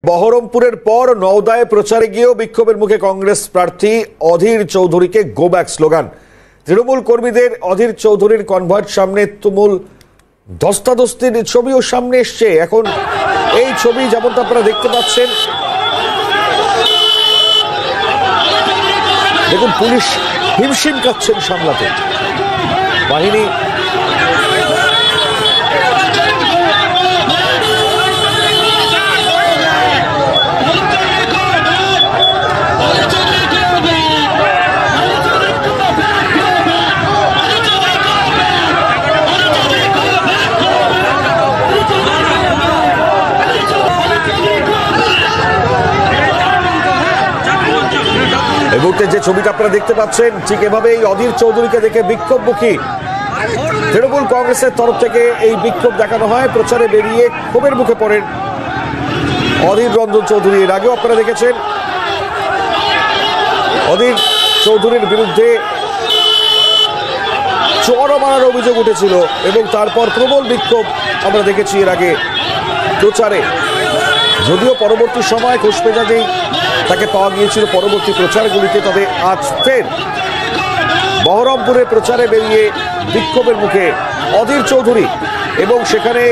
বহরমপুরের পর নওদায় প্রচারে গিয়েও বিক্ষোভের মুখে কংগ্রেস প্রার্থী অধীর চৌধুরীকে গো ব্যাক স্লোগান। তৃণমূল কর্মীদের অধীর চৌধুরীর কনভয়ের সামনে তুমুল ধস্তাধস্তির ছবিও সামনে এসছে। এখন এই ছবি যেমনটা আপনারা দেখতে পাচ্ছেন, দেখুন পুলিশ হিমশিম খাচ্ছেন সামলাতে। বাহিনী এই মুহূর্তে যে ছবিটা আপনারা দেখতে পাচ্ছেন, ঠিক এভাবে এই অধীর চৌধুরীকে দেখে বিক্ষোভমুখী তৃণমূল কংগ্রেসের তরফ থেকে এই বিক্ষোভ দেখানো হয়। প্রচারে বেরিয়ে ক্ষোভের মুখে পড়েন অধীর রঞ্জন চৌধুরী। এর আগেও আপনারা দেখেছেন অধীর চৌধুরীর বিরুদ্ধে চড় মারার অভিযোগ উঠেছিল এবং তারপর প্রবল বিক্ষোভ আমরা দেখেছি এর আগে প্রচারে। যদিও পরবর্তী সময় খোঁজপেজাতেই তাকে পাওয়া গিয়েছিল পরবর্তী প্রচারগুলিতে, তবে আজ ফের বহরমপুরে প্রচারে বেরিয়ে বিক্ষোভের মুখে অধীর চৌধুরী এবং সেখানে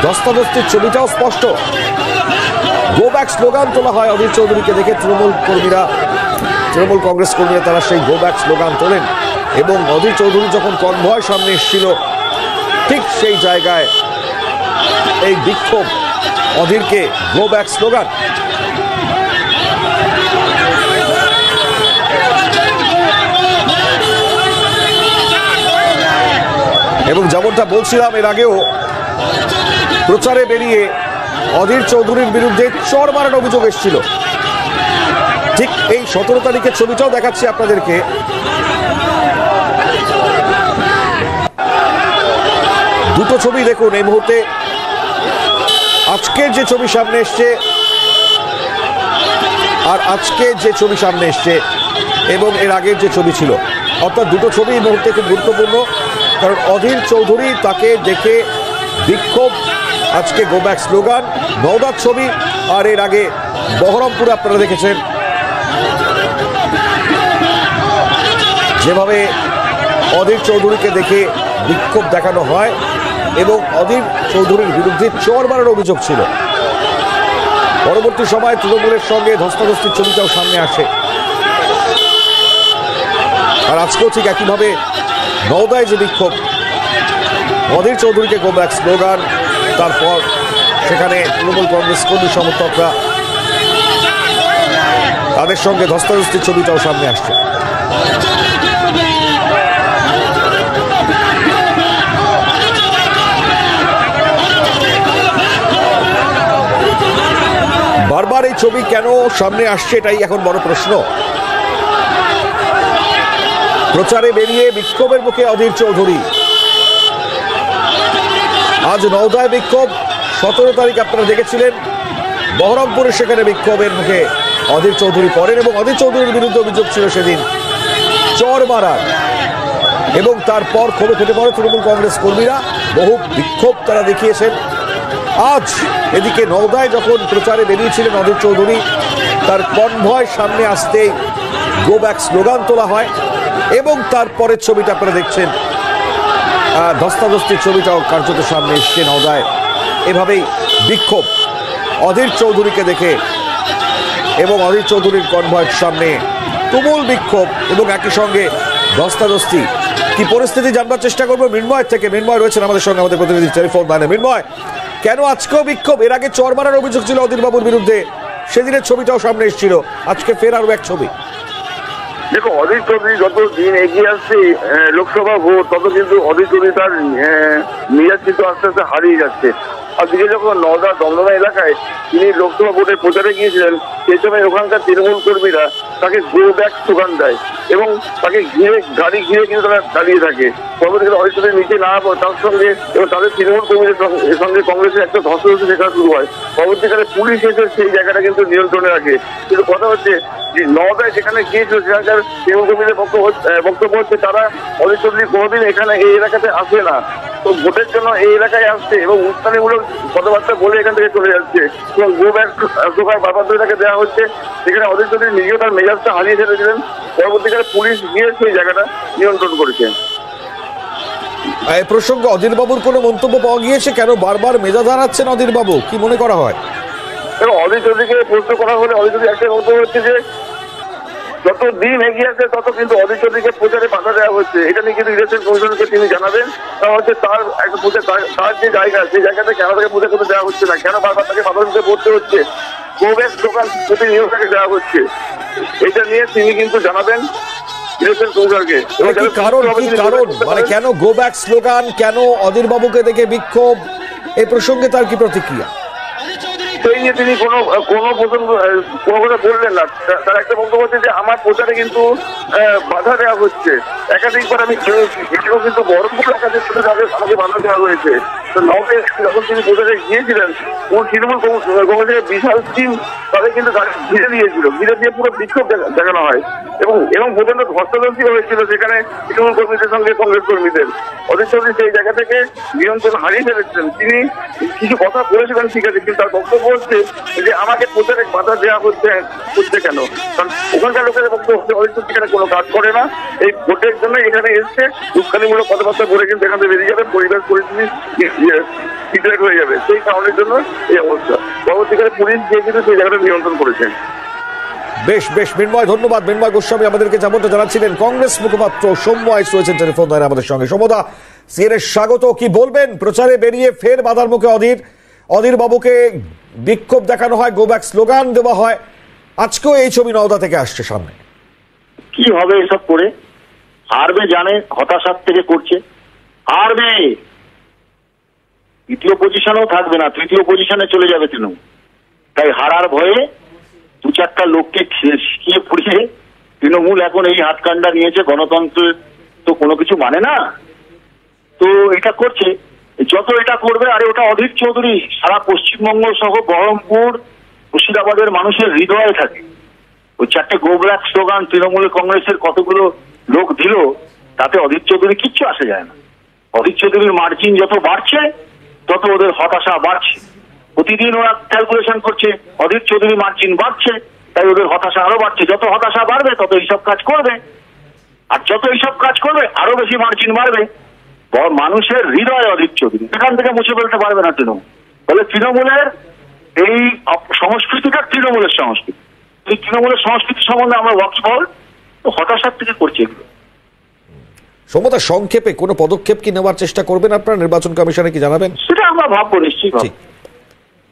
ধস্তাধস্তির ছবিটাও স্পষ্ট। গো ব্যাক স্লোগান তোলা হয় অধীর চৌধুরীকে দেখে। তৃণমূল কংগ্রেস কর্মীরা তারা সেই গো ব্যাক স্লোগান তোলেন এবং অধীর চৌধুরী যখন কনভয় সামনে এসেছিল ঠিক সেই জায়গায় এই বিক্ষোভ, অধীরকে গো ব্যাক স্লোগান। এবং যেমনটা বলছিলাম এর আগেও প্রচারে বেরিয়ে অধীর চৌধুরীর বিরুদ্ধে চড় মারার অভিযোগ এসেছিল। ঠিক এই 17 তারিখের ছবিটাও দেখাচ্ছি আপনাদেরকে। দুটো ছবি দেখুন এই মুহূর্তে। আজকের যে ছবি সামনে এসছে আর আজকে যে ছবি সামনে এসছে এবং এর আগের যে ছবি ছিল, অর্থাৎ দুটো ছবি এই মুহূর্তে খুব গুরুত্বপূর্ণ। কারণ অধীর চৌধুরী তাকে দেখে বিক্ষোভ, আজকে গো ব্যাক স্লোগান, নওদার ছবি। আর এর আগে বহরমপুরে আপনারা দেখেছেন যেভাবে অধীর চৌধুরীকে দেখে বিক্ষোভ দেখানো হয় এবং অধীর চৌধুরীর বিরুদ্ধে চড় মারার অভিযোগ ছিল। পরবর্তী সময় তৃণমূলের সঙ্গে ধস্তাধস্তির ছবিটাও সামনে আসে। আর আজকেও ঠিক একইভাবে নওদায় যে বিক্ষোভ, অধীর চৌধুরীকে গো ব্যাক স্লোগান, তারপর সেখানে তৃণমূল কংগ্রেস কর্মী সমর্থকরা তাদের সঙ্গে ধস্তাধস্তির ছবিটাও সামনে আসছে। বারবার এই ছবি কেন সামনে আসছে এটাই এখন বড় প্রশ্ন। প্রচারে বেরিয়ে বিক্ষোভের মুখে অধীর চৌধুরী। আজ নওদায় বিক্ষোভ, 17 তারিখ আপনারা দেখেছিলেন বহরমপুরে সেখানে বিক্ষোভের মুখে অধীর চৌধুরী পড়েন এবং অধীর চৌধুরীর বিরুদ্ধে অভিযোগ ছিল সেদিন চড় মারার। এবং তারপর ক্ষোভে ফেটে পড়ে তৃণমূল কংগ্রেস কর্মীরা, বহু বিক্ষোভ তারা দেখিয়েছেন। আজ এদিকে নওদায় যখন প্রচারে বেরিয়েছিলেন অধীর চৌধুরী, তার কনভয় সামনে আসতেই গো ব্যাক স্লোগান তোলা হয় এবং তারপরের ছবিটা আপনারা দেখছেন, ধস্তাধস্তির ছবিটাও কার্যত সামনে এসছে নওদায়। এভাবেই বিক্ষোভ অধীর চৌধুরীকে দেখে এবং অধীর চৌধুরীর কনভয়ের সামনে তুমুল বিক্ষোভ এবং একই সঙ্গে ধস্তাধস্তি। কি পরিস্থিতি জানবার চেষ্টা করবো মৃন্ময়ের থেকে। মৃন্ময় রয়েছেন আমাদের সঙ্গে, আমাদের প্রতিনিধি টেলিফোন লাইনে। মৃন্ময়, কেন আজকেও বিক্ষোভ? এর আগে চড় মারার অভিযোগ ছিল অধীর বাবুর বিরুদ্ধে, সেদিনের ছবিটাও সামনে এসেছিল, আজকে ফের আরো এক ছবি। দেখো, অধীর চৌধুরী যত দিন এগিয়ে আসছে লোকসভা ভোট, তত কিন্তু অধীর চৌধুরী তার মেজাজ কিন্তু আস্তে আস্তে হারিয়ে যাচ্ছে। আর দিকে যখন নওদা দমদমা এলাকায় তিনি লোকসভা ভোটে প্রচারে গিয়েছিলেন, সেই সময় ওখানকার তৃণমূল কর্মীরা তাকে গো ব্যাক স্লোগান দেয়। এবং তাকে গাড়ি ঘিরে কিন্তু তারা দাঁড়িয়ে থাকে। পরবর্তীকালে অধীর চৌধুরী নিচে না পড়ে তার সঙ্গে এবং তাদের তৃণমূল কর্মীদের সঙ্গে কংগ্রেসের একটা ধস্তাধস্তি শেখা শুরু হয়। পরবর্তীকালে পুলিশ এসে সেই জায়গাটা কিন্তু নিয়ন্ত্রণে রাখে। কিন্তু কথা হচ্ছে যে নওদায় যেখানে গিয়েছিল সেখানকার তৃণমূল কর্মীদের বক্তব্য হচ্ছে তারা অধীর চৌধুরী কোনোদিন এখানে এই এলাকাতে আসে না, তো ভোটের জন্য এই এলাকায় আসছে এবং উস্কানিমূলক কথাবার্তা বলে এখান থেকে চলে যাচ্ছে এবং গো ব্যাক টোকার বারবার তাকে দেওয়া হচ্ছে। সেখানে অধীর চৌধুরী নিজেও তার মেজাজটা হারিয়ে ফেলেছিলেন। পরবর্তীকালে পুলিশ গিয়ে সেই জায়গাটা নিয়ন্ত্রণ করেছে। এই প্রসঙ্গে অধীর বাবুর কোনো মন্তব্য পাওয়া গিয়েছে? কেন বারবার মেজাজ হারাচ্ছেন অধীর বাবু, কি মনে করা হয়? এবং অধীর চৌধুরীকে প্রশ্ন করা হলে অধীর চৌধুরী একটা মন্তব্য হচ্ছে যে যত দিন এগিয়ে আসছে তত কিন্তু অধীর চৌধুরীকে প্রচারে বাধা দেওয়া হচ্ছে। এটা নিয়ে কিন্তু ইলেকশন কমিশনকে তিনি জানাবেন। তা হচ্ছে তার একটা প্রচার, তার যে জায়গা সেই জায়গাতে কেন তাকে প্রচার করতে দেওয়া হচ্ছে না, কেন বারবার তাকে বাধার মুখে পড়তে হচ্ছে, গোব্যাক দোকান প্রতিনিয়ত তাকে দেওয়া হচ্ছে, এটা নিয়ে তিনি কিন্তু জানাবেন ইলেকশন কমিশনকে। কারণ মানে কেন গো ব্যাক স্লোগান, কেন অধীর বাবুকে দেখে বিক্ষোভ, এই প্রসঙ্গে তার কি প্রতিক্রিয়া? সেই নিয়ে তিনি কোনো কথা বললেন না। তার একটা বক্তব্য হচ্ছে যে আমার প্রচারে কিন্তু বাধা দেওয়া হচ্ছে। একাধিকবার আমি এটাও কিন্তু বহরমপুর এলাকাতে আমাকে বাধা দেওয়া হয়েছে। তো নবে যখন তিনি প্রচারে গিয়েছিলেন কোন তৃণমূল কংগ্রেসের বিশাল টিম তাদের কিন্তু ঘিরে দিয়েছিল, ঘিরে দিয়ে পুরো বিক্ষোভ দেখানো হয় এবং প্রচন্ড ধস্তাধস্তি হয়েছিল সেখানে তৃণমূল কর্মীদের সঙ্গে কংগ্রেস কর্মীদের। অধীর চৌধুরী সেই জায়গা থেকে নিয়ন্ত্রণ হারিয়ে ফেলেছিলেন। তিনি কিছু কথা বলেছিলেন ঠিক আছে, কিন্তু তার বক্তব্য হচ্ছে যে আমাকে প্রচারে বাধা দেওয়া হচ্ছে কেন? কারণ ওখানকার লোকের বক্তব্য হচ্ছে অধীর চৌধুরী এখানে কোনো কাজ করে না, এই ভোটের জন্য এখানে এসছে, উস্কানিমূলক কথাবার্তা বলে কিন্তু এখান থেকে বেরিয়ে যাবে, পরিবেশ পরিস্থিতি সিক্রেট হয়ে যাবে। সেই কারণের জন্য এই অবস্থা। পরবর্তীকালে পুলিশ গিয়ে কিন্তু সেই জায়গাটা নিয়ন্ত্রণ করেছে। বেশ বেশ মৃন্ময়, ধন্যবাদ। মৃন্ময় গোস্বামী আমাদেরকে যেমনটা জানাচ্ছিলেন। কংগ্রেস মুখপাত্র সৌম্য আইচ রয়েছেন টেলিফোন লাইনে আমাদের সঙ্গে। সৌম্যদা, সিএনএর স্বাগত। কি বলবেন? প্রচারে বেরিয়ে ফের বাধার মুখে অধীর বাবুকে বিক্ষোভ দেখানো হয়, গো ব্যাক স্লোগান দেওয়া হয়, আজকেও এই ছবি নওদা থেকে আসছে সামনে। কি হবে এসব করে? হারবে জানে, হতাশার থেকে করছে, হারবে, দ্বিতীয় পজিশনেও থাকবে না, তৃতীয় পজিশনে চলে যাবে তৃণমূল। তাই হারার ভয়ে দু চারটা লোককে শিখিয়ে পড়িয়ে তৃণমূল এখন এই হাতকান্ডা নিয়েছে। গণতন্ত্রের তো কোনো কিছু মানে না, তো এটা করছে। যত এটা করবে, আরে ওটা অধীর চৌধুরী সারা পশ্চিমবঙ্গ সহ বহরমপুর মুর্শিদাবাদের মানুষের হৃদয়ে থাকে। ওই চারটে গো ব্যাক স্লোগান তৃণমূল কংগ্রেসের কতগুলো লোক দিল, তাতে অধীর চৌধুরী কিচ্ছু আসে যায় না। অধীর চৌধুরীর মার্জিন যত বাড়ছে তত ওদের হতাশা বাড়ছে। প্রতিদিন ওরা ক্যালকুলেশন করছে অধীর চৌধুরী মার্জিন বাড়ছে, তাই ওদের হতাশা আরো বাড়ছে। যত হতাশা বাড়বে তত এইসব কাজ করবে, আর যত এইসব কাজ করবে আরো বেশি মার্জিন বাড়বে। মানুষের হৃদয় অধীর চৌধুরী, এখান থেকে মুছে ফেলতে পারবে না তৃণমূল। ফলে তৃণমূলের এই সংস্কৃতিটা তৃণমূলের সংস্কৃতি, এই তৃণমূলের সংস্কৃতি সম্বন্ধে আমরা ওয়াকিবহল, তো হতাশার থেকে করছে এগুলো। সৌম্যদা, সংক্ষেপে কোনো পদক্ষেপ কি নেওয়ার চেষ্টা করবেন আপনারা? নির্বাচন কমিশনে কি জানাবেন? সেটা আমরা ভাববো নিশ্চয়ই।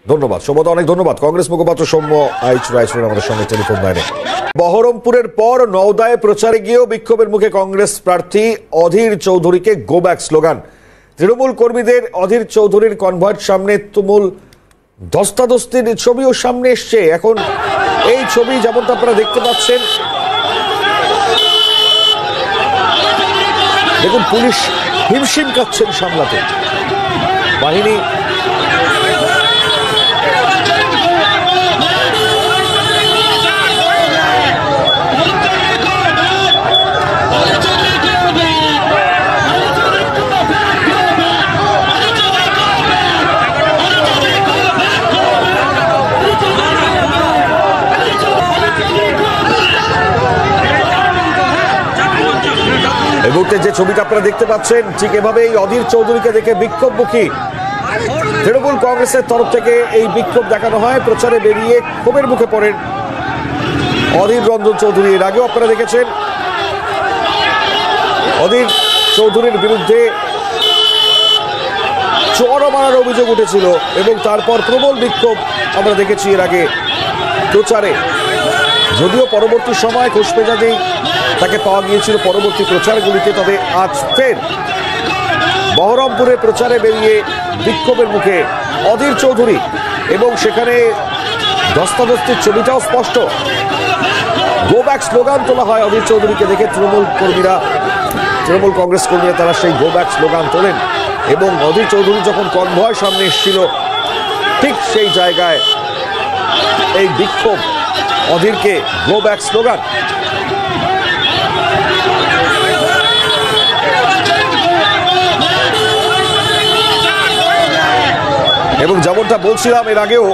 ধন্যবাদ সৌম্যদা, অনেক ধন্যবাদ। কংগ্রেস মুখপাত্র সৌম্য আইচ রয়েছেন আমাদের সঙ্গে টেলিফোন লাইনে। বহরমপুরের পর নওদায় প্রচারে গিয়েও বিক্ষোভের মুখে কংগ্রেস প্রার্থী অধীর চৌধুরীকে গো ব্যাক স্লোগান। তৃণমূল কর্মীদের অধীর চৌধুরীর কনভয়ের সামনে তুমুল ধস্তাধস্তির ছবিও সামনে এসছে। এখন এই ছবি যেমনটা আপনারা দেখতে পাচ্ছেন, দেখুন পুলিশ হিমশিম খাচ্ছেন সামলাতে, বাহিনী এই মুহূর্তে যে ছবিটা আপনারা দেখতে পাচ্ছেন, ঠিক এভাবেই অধীর চৌধুরীকে দেখে বিক্ষোভমুখী তৃণমূল কংগ্রেসের তরফ থেকে এই বিক্ষোভ দেখানো হয়। প্রচারে বেরিয়ে ক্ষোভের মুখে পড়েন অধীর রঞ্জন চৌধুরী। এর আগেও আপনারা দেখেছেন অধীর চৌধুরীর বিরুদ্ধে চড় মারার অভিযোগ উঠেছিল এবং তারপর প্রবল বিক্ষোভ আমরা দেখেছি এর আগে প্রচারে। যদিও পরবর্তী সময় খোশমেজাজেই তাকে পাওয়া গিয়েছিল পরবর্তী প্রচারগুলিতে, তবে আজ ফের বহরমপুরে প্রচারে বেরিয়ে বিক্ষোভের মুখে অধীর চৌধুরী এবং সেখানে ধস্তাধস্তির ছবিটাও স্পষ্ট। গো ব্যাক স্লোগান তোলা হয় অধীর চৌধুরীকে দেখে। তৃণমূল কংগ্রেস কর্মীরা তারা সেই গো ব্যাক স্লোগান তোলেন এবং অধীর চৌধুরী যখন কনভয় সামনে এসেছিল ঠিক সেই জায়গায় এই বিক্ষোভ, অধীরকে গো ব্যাক স্লোগান। এবং যেমনটা বলছিলাম এর আগেও,